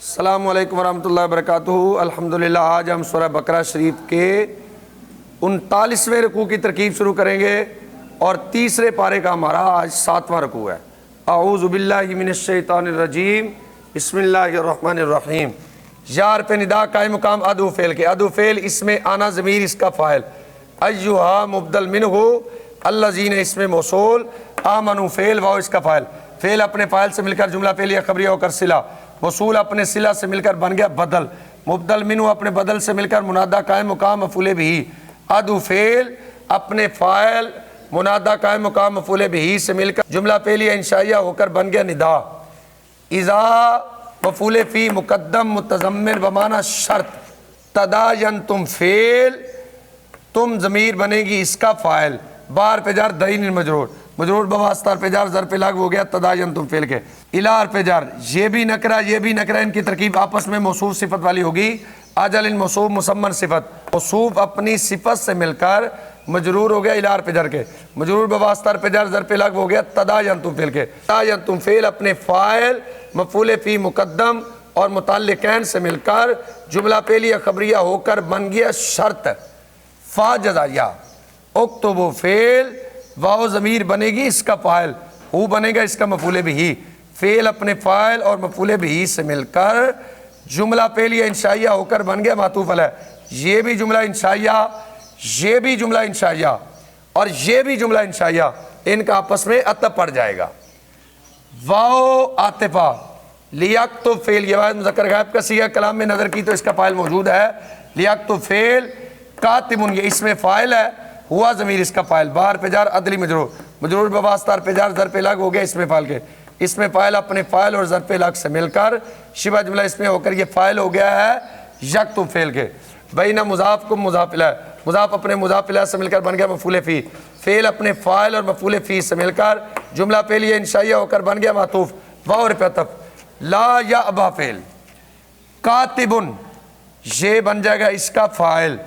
السلام علیکم ورحمۃ اللہ وبرکاتہ۔ الحمدللہ آج ہم سورہ بقرہ شریف کے 39ویں رکوع کی ترکیب شروع کریں گے اور تیسرے پارے کا ہمارا آج 7واں رکوع ہے۔ اعوذ باللہ من الشیطان الرجیم، بسم اللہ الرحمن الرحیم۔ یار پہ ندا قائم مقام ادو فعل کے، ادو فعل اس میں آنا ضمیر اس کا فاعل، ایہا مبدل منہ، الذین اس میں موصول، آمنو فعل واو اس کا فاعل، فعل اپنے فاعل سے مل کر جملہ فعلیہ خبریہ ہو کر صلہ، موصول اپنے صلہ سے مل کر بن گیا بدل، مبدل منہ اپنے بدل سے مل کر منادہ قائم مقام مفعول بھی، ادو فعل اپنے فاعل منادہ قائم مقام مفعول بھی سے مل کر جملہ فعلیہ انشائیہ ہو کر بن گیا ندا، اذا مفعول فی مقدم متضمن بمعنی شرط، تداینتم فعل تم ضمیر بنے گی اس کا فاعل، بار پہ جار دین مجرور، مجرور بواسطہ پہ جار ظرف لاغ ہو گیا تداینتم فعل کے، الار پہ جار یہ بھی نکرہ ان کی ترکیب آپس میں موصوف صفت والی ہوگی، اجل موصوف مسمن صفت، موصوف اپنی صفت سے مل کر مجرور ہو گیا الار پہ جار کے، مجرور بواسطہ پہ جار ظرف لاغ ہو گیا تداینتم فعل کے، تداینتم فعل اپنے فاعل مفعول فی مقدم اور متعلقین سے مل کر جملہ فعلیہ خبریہ ہو کر بن گیا شرط، فا جزائیہ، اکتبو فعل واو ضمیر بنے گی اس کا فاعل، ہو بنے گا اس کا مفعول بھی، فعل اپنے فاعل اور مفعول بھی سے مل کر جملہ فعلیہ انشائیہ ہو کر بن گیا معطوف علیہ، یہ بھی جملہ انشائیہ، یہ بھی جملہ انشائیہ اور یہ بھی جملہ انشائیہ، ان کا آپس میں عطف پڑ جائے گا، واو عاطفہ، لیکتب فعل، یہ واحد مذکر غائب کا صیغہ کلام میں نظر کی تو اس کا فاعل موجود ہے، لیکتب فعل، کاتب یہ اس میں فاعل ہے، ہوا ضمیر اس کا فاعل، بار پہ جار عدلی مجرور، مجرور بواسطہ پہ جار ظرف لاغ ہو گیا اس میں فاعل کے، اس میں فاعل اپنے فاعل اور ظرف لاغ سے مل کر شبہ جملہ اس میں ہو کر یہ فاعل ہو گیا ہے یکتب فعل کے، بینہ مضاف کو مضاف الیہ، مضاف اپنے مضاف الیہ سے مل کر بن گیا مفعول فی، فعل اپنے فاعل اور مفعول فی سے مل کر جملہ فعلیہ انشائیہ ہو کر بن گیا معطوف، واو پہ عطف، لا یأبا فعل، کاتبن یہ بن جائے گا اس کا فاعل،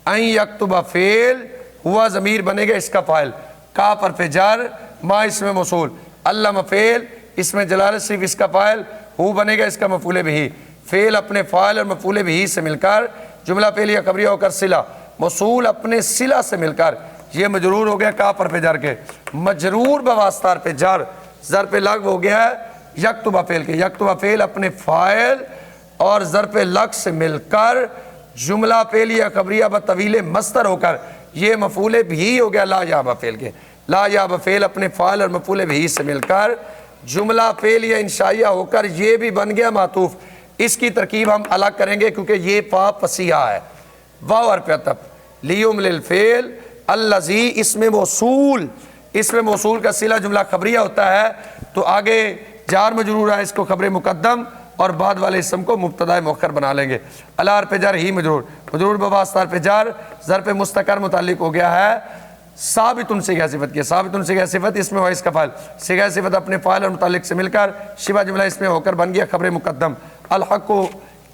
ان یکتب فعل ہوا ضمیر بنے گا اس کا فاعل، کا پر پہ جار ما اس میں موصول، علم فعل اس میں جلالت صرف اس کا فاعل، ہو بنے گا اس کا مفعول بھی، فعل اپنے فاعل اور مفعول بھی سے مل کر جملہ فعلیہ خبریہ ہو کر صلہ، موصول اپنے صلہ سے مل کر یہ مجرور ہو گیا کا پر پہ جار کے، مجرور بواسطہ پہ جار ظرف لاغ ہو گیا ہے یکتب فعل کے، یکتب فعل اپنے فاعل اور ظرف لاغ سے مل کر جملہ فعلیہ خبریہ بطویل مصدر ہو کر یہ مفعول بھی ہو گیا لا یابا فعل کے، لا یابا فعل اپنے فاعل اور مفعول بھی سے مل کر جملہ فعلیہ انشائیہ ہو کر یہ بھی بن گیا معطوف، اس کی ترکیب ہم الگ کریں گے کیونکہ یہ فا فصیحہ ہے، واو حرف عطف، لیوم للفعل الذی اس میں موصول، اس میں موصول کا صلہ جملہ خبریہ ہوتا ہے تو آگے جار مجرور ہے اس کو خبر مقدم اور بعد والے اسم کو مبتدا مؤخر بنا لیں گے، الار پہ جار ہی مجرور، مجرور بواسطہ پہ جار ظرف مستقر متعلق ہو گیا ہے ثابتن سے کیا صفت کی، ثابتن سے کیا صفت اس میں ہوا اس کا فاعل، صیغہ صفت اپنے فاعل اور متعلق سے مل کر شبہ جملہ اس میں ہو کر بن گیا خبر مقدم، الحق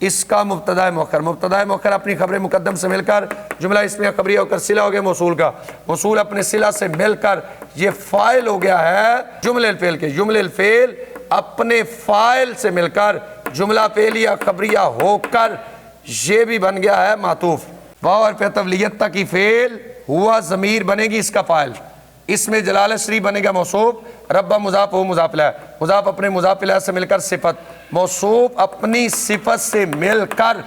اس کا مبتدا مؤخر، مبتدا مؤخر اپنی خبر مقدم سے مل کر جملہ اس میں خبریہ ہو کر صلہ ہو گیا موصول کا، موصول اپنے صلہ سے مل کر یہ فاعل ہو گیا ہے جملہ الفعل کے، جملہ الفعل اپنے فاعل سے مل کر جملہ فعلیہ خبریہ ہو کر یہ بھی بن گیا ہے معطوف، واو حرف عطف لیت کی فعل ہوا ضمیر بنے گی اس کا فاعل، اس میں جلالت شریف بنے گا موصوف، رب مضاف ہو مضاف الیہ، مضاف اپنے مضاف الیہ سے مل کر صفت، موصوف اپنی صفت سے مل کر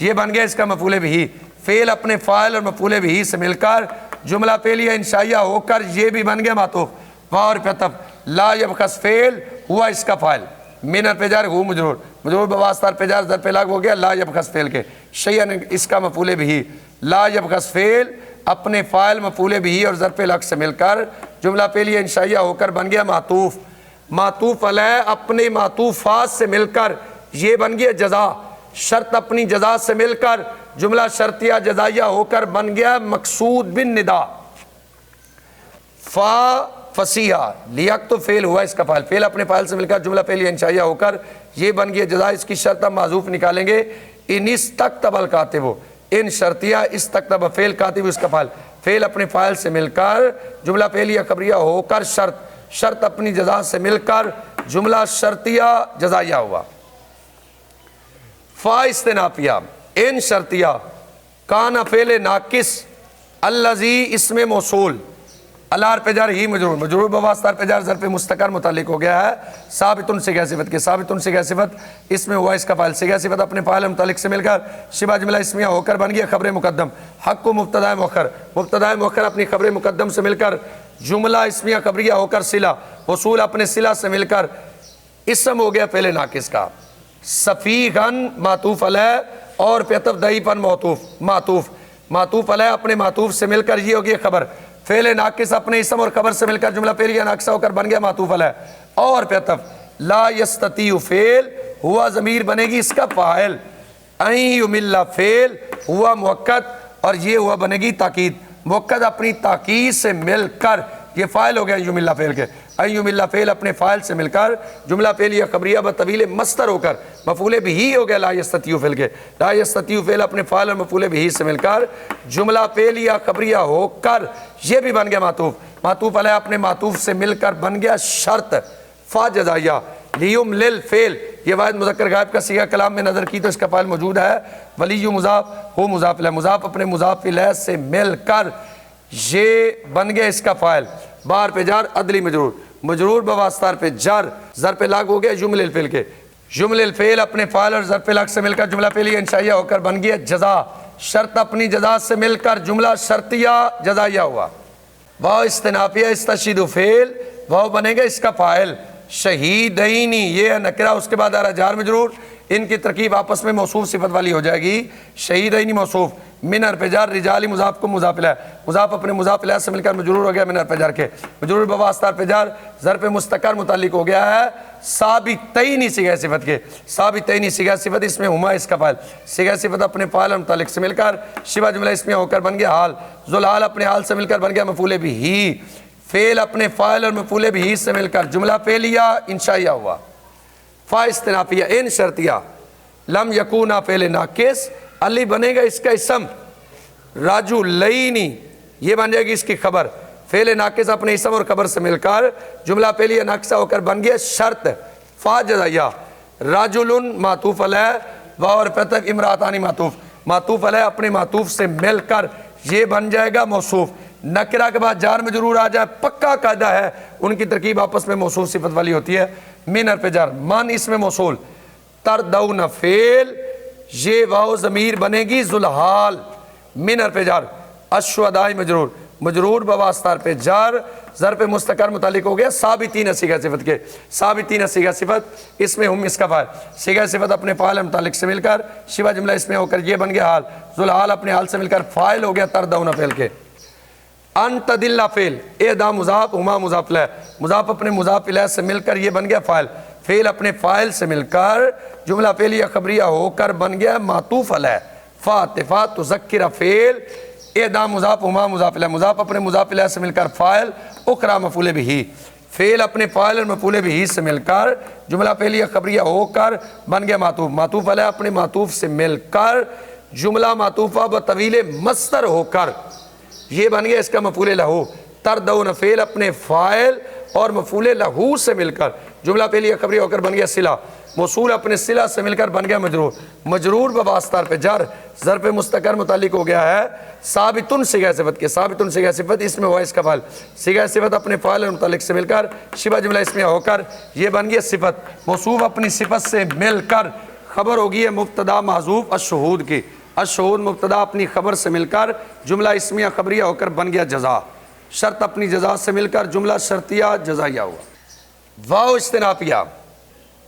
یہ بن گیا اس کا مفعول بھی، فعل اپنے فاعل اور مفعول بھی سے مل کر جملہ فعلیہ انشائیہ ہو کر یہ بھی بن گیا معطوف، واو حرف عطف، لا یبخس فعل ہوا اس کا فاعل، من پہ جار ہو مجرور، مجرور بواسطہ پہ جار ظرف لاغ ہو گیا لا یبخس فعل کے، شیئن اس کا مفعول بھی، لا یبخس فعل اپنے فاعل مفعول بھی اور ظرف لاغ سے مل کر جملہ فعلیہ انشائیہ ہو کر بن گیا معطوف، معطوف علیہ اپنے معطوفات سے مل کر یہ بن گیا جزا، شرط اپنی جزا سے مل کر جملہ شرطیہ جزائیہ ہو کر بن گیا مقصود بن ندا، فا فصیحہ، لیکتب فعل ہوا اس کا فاعل، فعل اپنے فاعل سے مل کر جملہ فعلیہ انشائیہ ہو کر یہ بن گیا جزا، اس کی شرط ہم معذوف نکالیں گے، ان استکتب الکاتب، ان شرطیہ استکتب فعل کاتب اس کا فاعل، فعل اپنے فاعل سے مل کر جملہ فعلیہ خبریہ ہو کر شرط، شرط اپنی جزا سے مل کر جملہ شرطیہ جزائیہ ہوا، فا استنافیہ ان شرطیہ کانا فعل ناقص الذی اسم موصول الار پہ جار ہی مجرور مجرور بواسطہ پہ جار ظرف مستقر متعلق ہو گیا ہے ثابتن صیغہ صفت کے ثابتن صیغہ صفت اس میں ہوا اس کا فاعل صیغہ صفت اپنے فاعل متعلق سے مل کر شبہ جملہ اسمیہ ہو کر بن گیا خبر مقدم حق کو مبتدا مؤخر اپنی خبر مقدم سے مل کر جملہ اسمیہ خبریہ ہو کر صلہ وصول اپنے صلہ سے مل کر اسم ہو گیا فعل ناقص کا صفیغن معطوف علیہ اور پیتف ضعیفن معطوف علیہ اپنے معطوف سے مل کر یہ ہو گیا خبر فعل ناقص اپنے اسم اور خبر سے مل کر جملہ فعلیہ ناقصہ ہو کر بن گیا معطوف علیہ اور پیتف لا یستطیع فعل ہوا ضمیر بنے گی اس کا فاعل این یمل فعل ہوا موقت اور یہ ہوا بنے گی تاکید موقت اپنی تاکید سے مل کر یہ فاعل ہو گیا یمل فعل کے این یمل فعل اپنے فاعل سے مل کر جملہ فعلیہ خبریہ بطویل مصدر ہو کر مفعول بہ ہو گیا لا یستطیع فعل کے لا یستطیع فعل اپنے فاعل اور مفعول بہ سے مل کر جملہ فعلیہ خبریہ ہو کر یہ بھی بن گیا معطوف علیہ اپنے معطوف سے مل کر بن گیا شرط فا جزائیہ لیوم لل فعل یہ واحد مذکر غائب کا صیغہ کلام میں نظر کی تو اس کا فاعل موجود ہے ولی مضاف ہو مضاف الیہ مضاف اپنے مضاف الیہ سے مل کر یہ بن گیا اس کا فاعل بار پہ جار عدلی مجرور بواسطہ پہ جر ظرف لاگ ہو گیا جمل الفعل کے جمل الفعل اپنے فاعل اور ظرف لاگ سے مل کر جملہ فعلیہ انشائیہ ہو کر بن گیا جزا شرط اپنی جزا سے مل کر جملہ شرطیہ جزائیہ ہوا واو استنافیہ استشہد فعل واو بنے گا اس کا فاعل شہیدینی یہ نکرہ اس کے بعد آ رہا جار مجرور ان کی ترکیب آپس میں موصوف صفت والی ہو جائے گی شہیدینی موصوف من حرف جر رجالی مضاف کو مضاف الیہ مضاف اپنے مضاف الیہ سے مل کر مجرور ہو گیا من حرف جر کے مجرور بواسطہ حرف جر ظرف مستقر متعلق ہو گیا ہے ثابتین صیغہ صفت کے ثابتین صیغہ صفت اس میں ہما اس کا فاعل صیغہ صفت اپنے فاعل اور متعلق سے مل کر شبہ جملہ اسمیہ ہو کر بن گیا حال ذوالحال اپنے حال سے مل کر بن گیا مفعول بہ فعل اپنے فاعل اور مفعول بہ سے مل کر جملہ فعلیہ انشائیہ ہوا فا استنافیہ ان شرطیہ لم یکونا فعل ناقص علی بنے گا اس کا اسم رجلینی یہ بن جائے گی اس کی خبر فعل ناقص اپنے اسم اور خبر سے مل کر جملہ فعلیہ ناقصہ ہو کر بن گیا شرط فا جزائیہ رجل معطوف علیہ واو اور پیتف امراتانی معطوف علیہ اپنے معطوف سے مل کر یہ بن جائے گا موصوف نکرہ کے بعد جار مجرور آ جائے پکا قاعدہ ہے ان کی ترکیب آپس میں موصوف صفت والی ہوتی ہے من حرف جر من اس میں موصول تردون فعل یہ واو ضمیر بنے گی ذوالحال من حرف جر الشہداء مجرور بواسطہ حرف جر ظرف مستقر متعلق ہو گیا ثابتین صیغہ صفت کے ثابتین صیغہ صفت اس میں ہم اس کا فاعل صیغہ صفت اپنے فاعل متعلق سے مل کر شبہ جملہ اس میں ہو کر یہ بن گیا حال ذوالحال اپنے حال سے مل کر فاعل ہو گیا تردون فعل کے ان تدل فعل ادا مضاف ہما مضاف الیہ مضاف اپنے مضاف الیہ سے مل کر یہ بن گیا فاعل فعل اپنے فاعل سے مل کر جملہ فعلیہ خبریہ ہو کر بن گیا معطوف علیہ فاتفا تذکر فعل ادا مضاف ہما مضاف الیہ مضاف اپنے مضاف الیہ سے مل کر فاعل اخرى مفعول بہ فعل اپنے فاعل اور مفعول بہ سے مل کر جملہ فعلیہ خبریہ ہو کر بن گیا معطوف علیہ اپنے معطوف سے مل کر جملہ معطوفہ بطویل مصدر ہو کر یہ بن گیا اس کا مفعول لہو تردون فعل اپنے فاعل اور مفعول لہو سے مل کر جملہ فعلیہ خبریہ ہو کر بن گیا صلہ موصول اپنے صلہ سے مل کر بن گیا مجرور بواسطہ پہ جر ظرف مستقر متعلق ہو گیا ہے ثابتن صیغہ صفت کے ثابتن صیغہ صفت اس میں ہوا اس کا فاعل صیغہ صفت اپنے فاعل اور متعلق سے مل کر شبہ جملہ اسمیہ ہو کر یہ بن گیا صفت موصوف اپنی صفت سے مل کر خبر ہوگی ہے مبتدا محذوف الشہود کی الشہود مبتدا اپنی خبر سے مل کر جملہ اسمیہ خبریہ ہو کر بن گیا جزا شرط اپنی جزا سے مل کر جملہ شرطیہ جزائیہ ہوا واو استنافیہ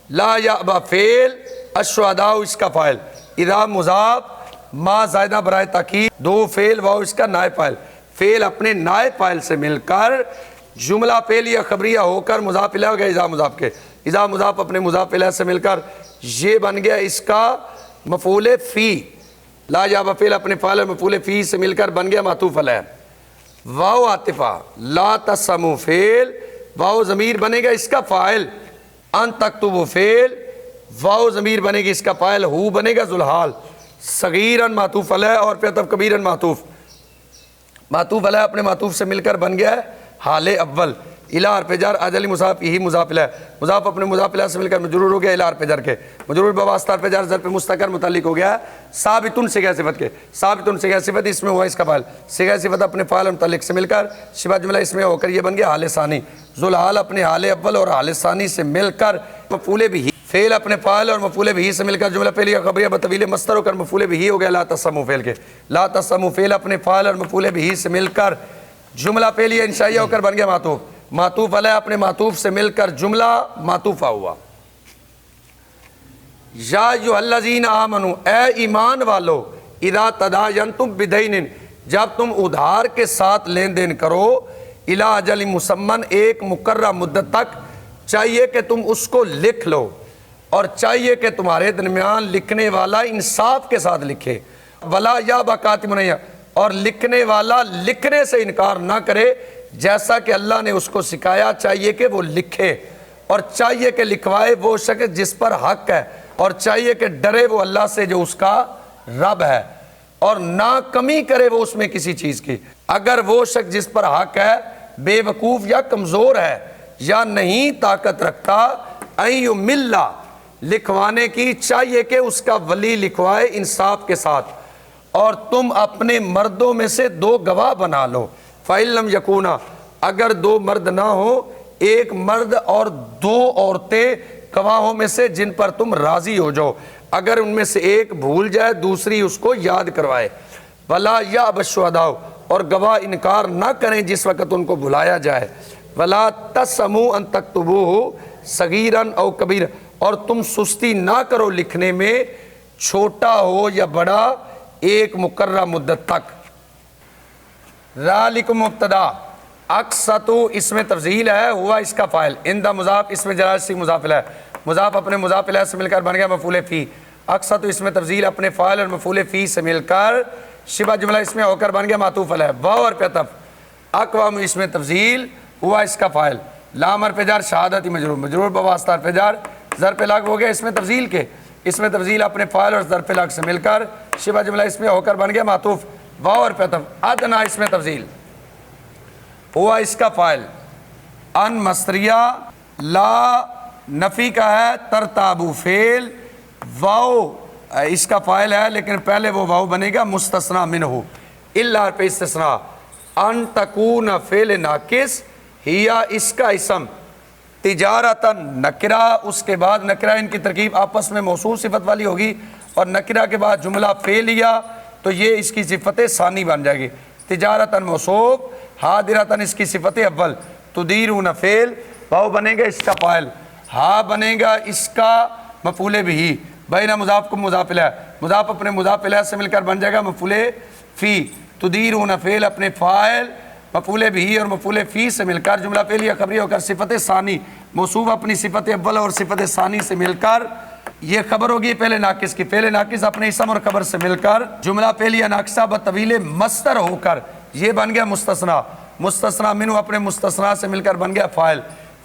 لا یأبا فعل الشہداء اس کا فاعل اذا مضاف ما زائدہ برائے تاکید دو فعل واو اس کا نائب فاعل فعل اپنے نائب فاعل سے مل کر جملہ فعلیہ خبریہ ہو کر مضاف الیہ ہو گیا اذا مضاف کے اذا مضاف اپنے مضاف الیہ سے مل کر یہ بن گیا اس کا مفعول فی لا یأبا فعل اپنے فاعل اور مفعول فی سے مل کر بن گیا معطوف علیہ واو عاطفہ لا تسمو فعل واو ضمیر بنے گا اس کا فاعل ان تکتبو فعل واو ضمیر بنے گی اس کا فاعل ہو بنے گا ذوالحال صغیرن معطوف علیہ اور پیتف کبیرن معطوف علیہ اپنے معطوف سے مل کر بن گیا ہے حال اول الا حرف جر اجلی مضاف ہی مضاف الیہ، مضاف اپنے مضاف الیہ سے مل کر مجرور ہو گیا الا حرف جر کے، مجرور بواسطہ حرف جر ظرف مستقر متعلق ہو گیا ثابتن صیغہ صفت کے، ثابتن صیغہ صفت اس میں ہوا اس کا فاعل، صیغہ صفت اپنے فاعل اور متعلق سے مل کر شبہ جملہ اس میں ہو کر یہ بن گیا حال ثانی، ذوالحال اپنے حال اول اور حال ثانی سے مل کر مفعول بھی، فعل اپنے فاعل اور مفعول بھی سے مل کر جملہ پہلی خبریہ بطویل مصدر ہو کر مفعول بھی ہو گیا لا تسموا فعل کے، لا تسموا فعل اپنے فاعل اور مفعول بھی سے مل کر جملہ پہلی انشائیہ ہو کر بن گیا معطوف، معطوف علیہ اپنے معطوف سے مل کر جملہ معطوفہ ہوا۔ یا ایھا الذین آمنوا، اے ایمان والو، اذا تداینتم بدین، جب تم ادھار کے ساتھ لین دین کرو، الی اجل مسمن، ایک مقررہ مدت تک، چاہیے کہ تم اس کو لکھ لو اور چاہیے کہ تمہارے درمیان لکھنے والا انصاف کے ساتھ لکھے، ولا یابا کاتب، اور لکھنے والا لکھنے سے انکار نہ کرے، جیسا کہ اللہ نے اس کو سکھایا چاہیے کہ وہ لکھے، اور چاہیے کہ لکھوائے وہ شخص جس پر حق ہے، اور چاہیے کہ ڈرے وہ اللہ سے جو اس کا رب ہے، اور نہ کمی کرے وہ اس میں کسی چیز کی۔ اگر وہ شخص جس پر حق ہے بے وقوف یا کمزور ہے یا نہیں طاقت رکھتا، ایو ملا، لکھوانے کی، چاہیے کہ اس کا ولی لکھوائے انصاف کے ساتھ، اور تم اپنے مردوں میں سے 2 گواہ بنا لو، فَإِن لَمْ يَكُونَا، اگر 2 مرد نہ ہو، ایک مرد اور 2 عورتیں گواہوں میں سے جن پر تم راضی ہو جاؤ، اگر ان میں سے ایک بھول جائے دوسری اس کو یاد کروائے، وَلَا يَأْبَ الشُّهَدَاءُ، اور گواہ انکار نہ کریں جس وقت ان کو بلایا جائے، وَلَا تَسْأَمُوا أَن تَكْتُبُوهُ صَغِيرًا أَوْ كَبِيرًا، اور تم سستی نہ کرو لکھنے میں، چھوٹا ہو یا بڑا، ایک مقررہ مدت تک۔ ذالکم مبتدا، اقسطو اس میں تفضیل ہے، ہوا اس کا فاعل، اندہ مضاف اس میں جلالہ سی مضاف الیہ، مضاف اپنے مضاف الیہ سے مل کر بن گیا مفعول فی، اقسطو اس میں تفضیل اپنے فاعل اور مفعول فی سے مل کر شبہ جملہ اس میں ہو کر بن گیا معطوف علیہ، واو اور عطف، اقوام اس میں تفضیل ہوا اس کا فاعل، لام حرف جر شہادتی مجرور، مجرور بواسطہ حرف جر ظرف لاغ ہو گیا اس میں تفضیل کے، اس میں تفضیل اپنے فاعل اور ظرف لاغ سے مل کر شبہ جملہ اس میں ہو کر بن گیا معطوف، واو اور عطف، ادنا اس میں تفضیل ہوا اس کا فاعل، ان مصدریہ لا نفی کا ہے، ترتابو فعل، واو اس کا فاعل ہے لیکن پہلے وہ واو بنے گا مستثنی منہ، الا پہ استثناء، ان تکون فعل ناقص، ہیا اس کا اسم، تجارتاً نکرہ، اس کے بعد نکرہ، ان کی ترکیب آپس میں موصوف صفت والی ہوگی، اور نکرہ کے بعد جملہ فعلیہ تو یہ اس کی صفت ثانی بن جائے گی، تجارتاً موصوف، حاضرتاً اس کی صفت اول، تدیرون فعل، واو بنے گا اس کا فاعل، ہا بنے گا اس کا مفعول بھی، بین مضاف کو مضاف الیہ، مضاف اپنے مضاف الیہ سے مل کر بن جائے گا مفعول فی، تدیرون فعل اپنے فاعل، مفعول بھی اور مفعول فی سے مل کر جملہ پہلی خبری ہو کر صفت ثانی، موصوف اپنی صفت اول اور صفت ثانی سے مل کر یہ خبر ہوگی پہلے ناقص کی، پہلے ناقص اپنے اسم اور خبر سے مل کر جملہ پہلی ناقصہ بطویل مصدر ہو کر یہ بن گیا مستثنیٰ، مستثنیٰ منہ اپنے مستثنیٰ سے مل کر بن گیا فاعل،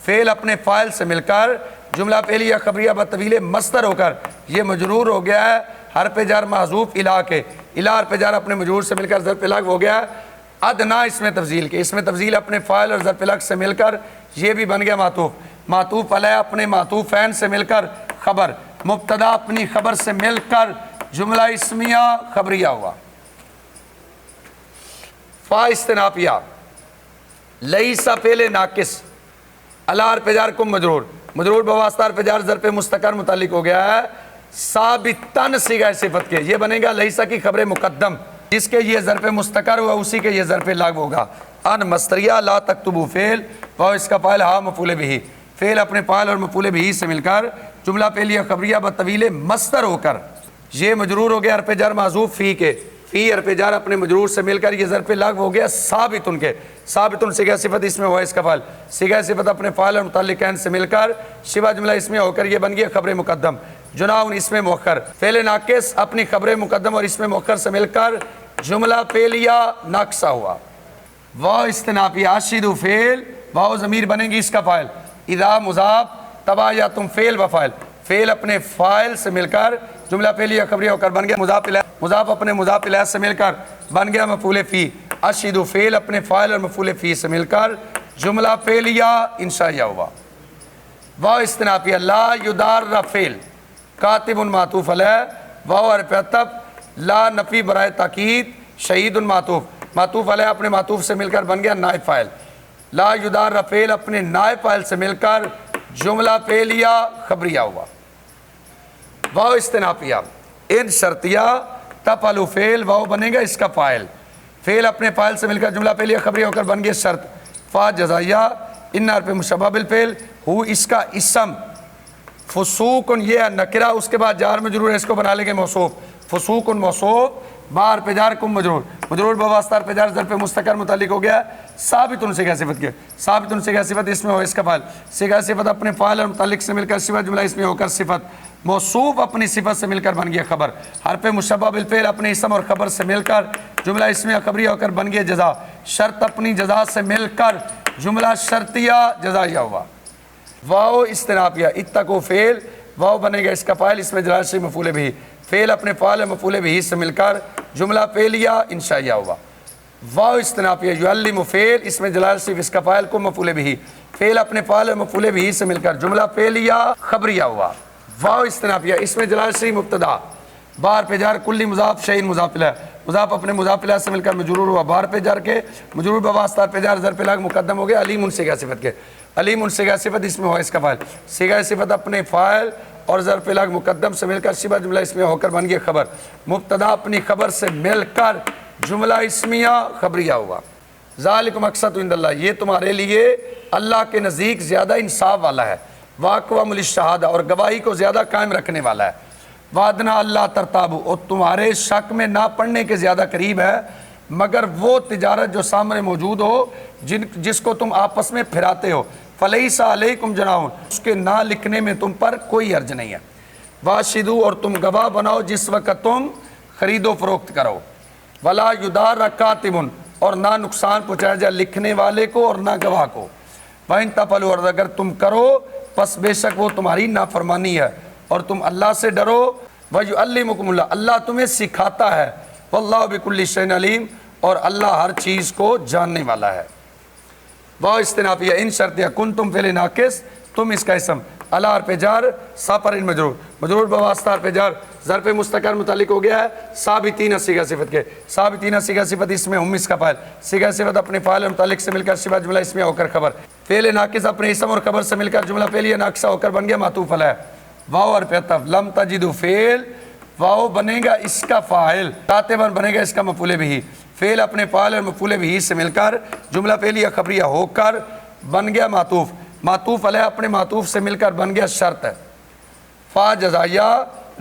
فعل اپنے فاعل سے مل کر جملہ پہلی یا خبریہ بطویل مصدر ہو کر یہ مجرور ہو گیا ہے حرف جر محذوف الا کے، الا حرف جر اپنے مجرور سے مل کر ظرف لاغ ہو گیا ہے ادنا اس میں تفضیل کے، اس میں تفضیل اپنے فاعل اور ظرف لاغ سے مل کر یہ بھی بن گیا معطوف، معطوف علیہ اپنے معطوفین سے مل کر خبر، مبتدا اپنی خبر سے مل کر جملہ اسمیہ خبریہ ہوا، فا استنافیہ، لیسا فعل ناقص، الا حرف جر کم مجرور، مجرور بواسطہ حرف جر ظرف مستقر متعلق ہو گیا ہے ثابتاً صیغہ صفت کے، یہ بنے گا لیسا کی خبر مقدم، جس کے یہ ظرف مستقر ہوا اسی کے یہ ظرف لاغ ہوگا، ان مصدریہ لا تکتبو فعل، وہ اس کا فاعل ہا مفعول بھی، فعل اپنے فاعل اور مفعول بھی سے مل کر جملہ پہلی خبریہ بطویل مصدر ہو کر یہ مجرور ہو گیا حرف جر محذوف فی کے، فی حرف جر اپنے مجرور سے مل کر یہ ظرف لاغ ہو گیا ثابتن کے، ثابتن صیغہ صفت اس میں ہوا اس کا فاعل، صیغہ صفت اپنے فاعل اور متعلقین سے مل کر شبہ جملہ اس میں ہو کر یہ بن گیا خبر مقدم، جناح اس میں مؤخر، فعل ناقص اپنی خبر مقدم اور اس میں مؤخر سے مل کر جملہ پہلیہ ناقصہ ہوا، واو استنافیہ، اشہدوا فعل، واو ضمیر بنے گی اس کا فاعل، اذا مضاف تبا یا تم فعل و فاعل، فعل اپنے فاعل سے مل کر جملہ پہلی خبری ہو کر بن گیا مضاف الیہ، مضاف اپنے مضاف الیہ سے مل کر بن گیا مفعول فی، اشہدوا فعل اپنے فاعل اور مفعول فی سے مل کر جملہ فعلیہ انشائیہ ہوا۔ واو استنافیہ لا یدار فعل کاتب معطوف علیہ، واو حرف عطف لا نفی برائے تاکید شہید معطوف علیہ اپنے معطوف سے مل کر بن گیا نائب فاعل۔ لا یدار فعل اپنے نائب فاعل سے مل کر جملہ فعلیہ خبریہ ہوا۔ واو استنافیہ ان شرطیہ تفعل فعل، واو بنے گا اس کا فاعل، فعل اپنے فاعل سے مل کر جملہ فعلیہ خبریہ ہو کر بن گیا شرط۔ فا جزائیہ ان حرف مشبہ بالفعل، ہو اس کا اسم، فسوق یہ ہے نکرہ، اس کے بعد جار مجرور ہے، اس کو بنا لیں گے موصوف، فسوق موصوف، بار پہ جار کم مجرور، مجرور بواسطہ پہ جار ظرف مستقر متعلق ہو گیا ثابت صیغہ صفت کے، ثابت صیغہ صفت اس میں ہو اس کا فاعل، صیغہ صفت اپنے فاعل اور متعلق سے مل کر صفت جملہ اس میں ہو کر صفت، موصوف اپنی صفت سے مل کر بن گیا خبر، حرف مشبہ بالفعل اپنے اسم اور خبر سے مل کر جملہ اسمیہ خبریہ ہو کر بن گیا جزا، شرط اپنی جزا سے مل کر جملہ شرطیہ جزائیہ ہوا۔ واو استنافیہ اتقوا فعل، واو بنے گا اس کا فاعل، اس میں جلال سے مفعول بھی، فعل اپنے فاعل اور مفعول بھی سے مل کر جملہ فعلیہ انشائیہ ہوا۔ واو استنافیہ یعلم فعل، اس میں جلال صرف اس کا فاعل کو مفعول بھی، فعل اپنے فاعل اور مفعول بھی سے مل کر جملہ فعلیہ خبریہ ہوا۔ واو استنافیہ اس میں جلال سے مبتدا، بار پہ جار کلی مضاف شیء مضاف الیہ، مضاف اپنے مضاف الیہ سے مل کر مجرور ہوا، بار پہ جار کے مجرور بواسطہ پہ جار ظرف لاغ مقدم ہو گیا علیم صیغہ صفت کے، علیم صیغہ صفت اس میں ہوا اس کا فاعل، صیغہ صفت اپنے فاعل اور ظرف لاغ مقدم سے مل کر شبہ جملہ اسمیہ ہو کر بن گیا خبر، مبتدا اپنی خبر سے مل کر جملہ اسمیہ خبریہ ہوا۔ ذالکم اقسط عند اللہ، یہ تمہارے لیے اللہ کے نزدیک زیادہ انصاف والا ہے، واقوام للشہادہ اور گواہی کو زیادہ قائم رکھنے والا ہے، وعدنا اللہ ترتابو اور تمہارے شک میں نہ پڑنے کے زیادہ قریب ہے، مگر وہ تجارت جو سامنے موجود ہو جس کو تم آپس میں پھراتے ہو، فلیس علیکم جناح، اس کے نہ لکھنے میں تم پر کوئی حرج نہیں ہے، واشہدوا اور تم گواہ بناؤ جس وقت تم خرید و فروخت کرو، ولا یدار کاتب اور نہ نقصان پہنچایا جائے لکھنے والے کو اور نہ گواہ کو، وَإِن تفعلوا اور اگر تم کرو پس بے شک وہ تمہاری نافرمانی ہے اور تم اللہ سے ڈرو، وَيُعَلِّمُكُمُ اللَّهُ اللہ تمہیں سکھاتا ہے، وَاللَّهُ بِكُلِّ شَيْءٍ عَلِيمٌ اور اللہ ہر چیز کو جاننے والا ہے۔ واو استنافیہ ان شرطیہ کنتم فعل ناقص، تم اس کا اسم، علی حرف جار سفر ان مجرور، مجرور بواسطہ حرف جار ظرف مستقر متعلق ہو گیا ہے ثابتین صیغہ صفت کے، ثابتین صیغہ صفت اس میں ہم اس کا فاعل، صیغہ صفت اپنے فاعل اور متعلق سے مل کر شبہ جملہ اسمیہ ہو کر خبر، فعل ناقص اپنے اسم اور خبر سے مل کر جملہ فعلیہ ناقصہ ہو کر بن گیا معطوف علیہ۔ واو حرف عطف لم تجدوا فعل، واو بنے گا اس کا فاعل، کاتبا بنے گا اس کا مفعول بھی، فعل اپنے فاعل اور مفعول بھی سے مل کر جملہ فعلیہ خبریہ ہو کر بن گیا معطوف، معطوف علیہ اپنے معطوف سے مل کر بن گیا شرط ہے۔ فا جزائیہ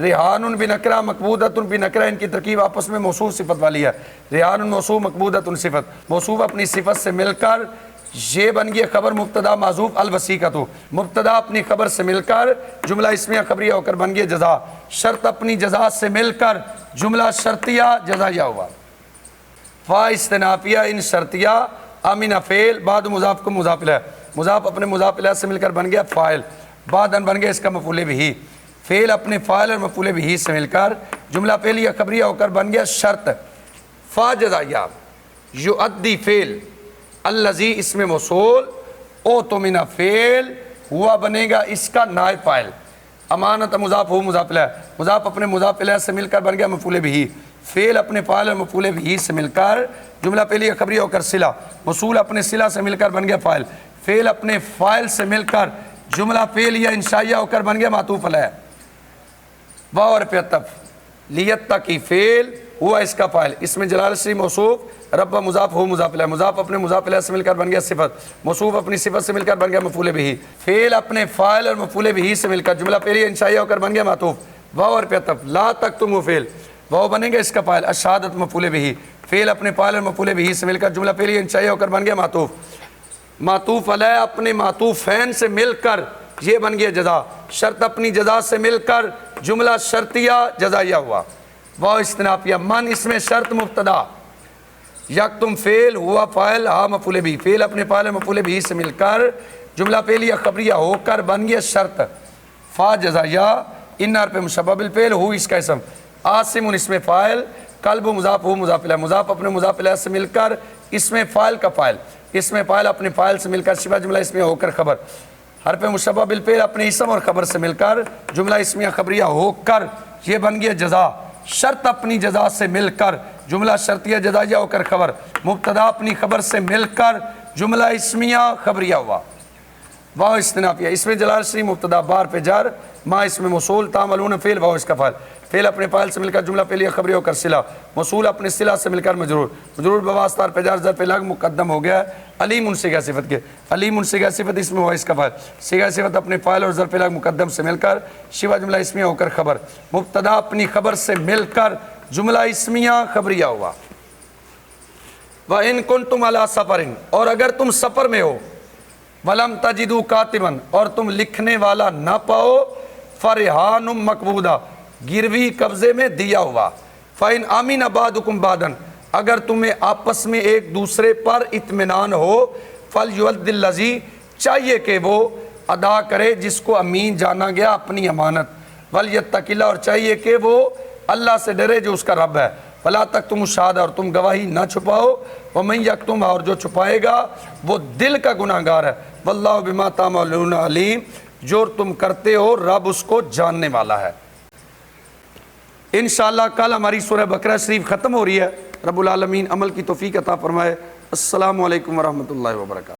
ریحان بنکرہ مقبودۃ بنکرہ، ان کی ترکیب آپس میں موصوف صفت والی ہے، ریحان موصوف مقبودۃ صفت، موصوف اپنی صفت سے مل کر یہ بن گیا خبر مبتدا معذوف الوثیقۃ، مبتدا اپنی خبر سے مل کر جملہ اسمیہ خبریہ ہو کر بن گیا جزا، شرط اپنی جزا سے مل کر جملہ شرطیہ جزائیہ ہوا۔ فا استنافیہ ان شرطیہ امین فعل بعد مضاف کو مضاف الیہ، مضاف اپنے مضاف الیہ سے مل کر بن گیا فاعل، بعد ان بن گیا اس کا مفعول بھی، فعل اپنے فاعل اور مفعول بھی سے مل کر جملہ فعلیہ خبریہ ہو کر بن گیا شرط۔ فا جزائیہ یؤدی فعل الذی اس میں موصول، او تو من فعل ہوا بنے گا اس کا نائب فاعل، امانت مضاف ہو مضاف الیہ، مضاف اپنے مضاف الیہ سے مل کر بن گیا مفعول بھی، فعل اپنے فاعل اور مفعول بھی سے مل کر جملہ فعلیہ خبریہ ہو کر صلہ، موصول اپنے صلہ سے مل کر بن گیا فاعل، فعل اپنے فاعل سے مل کر جملہ فعلیہ انشائیہ ہو کر بن گیا معطوف علیہ۔ واو حرف عطف لیتقی فعل ہوا اس کا فاعل، اس میں جلال سے موصوف، رب مضاف ہو مضاف الیہ، مضاف اپنے مضاف الیہ سے مل کر بن گیا صفت، موصوف اپنی صفت سے مل کر بن گیا مفعول بھی، فعل اپنے فاعل اور مفعول بھی سے مل کر جملہ فعلیہ انشائیہ ہو کر بن گیا معطوف۔ واو حرف عطف لا تکتموا فعل، واو بنے گا اس کا فاعل، الشہادۃ مفعول بھی، فعل اپنے فاعل اور مفعول بھی سے مل کر جملہ فعلیہ انشائیہ ہو کر بن گیا معطوف، معطوف علیہ اپنے معطوفین سے مل کر یہ بن گیا جزا، شرط اپنی جزا سے مل کر جملہ شرطیہ جزائیہ ہوا۔ واو استنافیہ من اس میں شرط مبتدا، یکتم فعل ہوا فاعل ہا مفعول بھی، فعل اپنے فاعل مفعول بھی سے مل کر جملہ فعلیہ خبریہ ہو کر بن گیا شرط۔ فا جزائیہ ان حرف مشبہ بالفعل ہو اس کا اسم، عاصم اس میں فاعل، قلب مضاف ہو مضاف الیہ، مضاف اپنے مضاف الیہ سے مل کر اس میں فاعل کا فاعل، اس میں فاعل اپنے فاعل سے مل کر شبہ جملہ اسمیہ ہو کر خبر، حرف مشبہ بالفعل اپنے اسم اور خبر سے مل کر جملہ اسمیہ خبریہ ہو کر یہ بن گیا جزا، شرط اپنی جزا سے مل کر جملہ شرطیہ جزائیہ ہو کر خبر، مبتدا اپنی خبر سے مل کر جملہ اسمیہ خبریہ ہوا۔ واو استنافیہ، اس میں جلال شریف مبتدا بار پہ جار، ما اس میں موصول، تعملون فعل، واو اس کا فعل، فعل اپنے فاعل سے مل کر جملہ فعلیہ خبریہ ہو کر صلہ، موصول اپنے صلہ سے مل کر مجرور، مجرور بواسطہ پہ جار ظرف لگ مقدم ہو گیا علیم صیغہ صفت کے، علیم صیغہ صفت اس میں واو اس کا فعل، صیغہ صفت اپنے فاعل اور ظرف لگ مقدم سے مل کر شبہ جملہ اسمیہ ہو کر خبر، مبتدا اپنی خبر سے مل کر جملہ اسمیہ خبریہ ہوا۔ وَإِن كُنتُمْ عَلَىٰ سَفَرٍ، اور اگر تم سفر میں ہو، وَلَمْ تَجِدُوا كَاتِبًا، اور تم لکھنے والا نہ پاؤ، فَرِحَانٌ مَقْبُودًا، گروی قبضے میں دیا ہوا، فَإِنْ آمِنَ بَعْضُكُمْ بَعْضًا، اگر تمہیں آپس میں ایک دوسرے پر اطمینان ہو، فَلْيُؤَدِّ الَّذِي، چاہیے کہ وہ ادا کرے جس کو امین جانا گیا اپنی امانت، وَلْيَتَّقِ اللَّهَ، اور چاہیے کہ وہ اللہ سے ڈرے جو اس کا رب ہے، فَلَا تَكْتُمُوا الشَّهَادَةَ، اور تم گواہی نہ چھپاؤ، وَمَن يَكْتُمْهَا، اور جو چھپائے گا وہ دل کا گناہگار ہے، وَاللَّهُ بِمَا تَعْمَلُونَ عَلِيمٌ، جو تم کرتے ہو رب اس کو جاننے والا ہے۔ انشاءاللہ کل ہماری سورہ بقرہ شریف ختم ہو رہی ہے، رب العالمین عمل کی توفیق عطا فرمائے۔ السلام علیکم ورحمۃ اللہ وبرکاتہ۔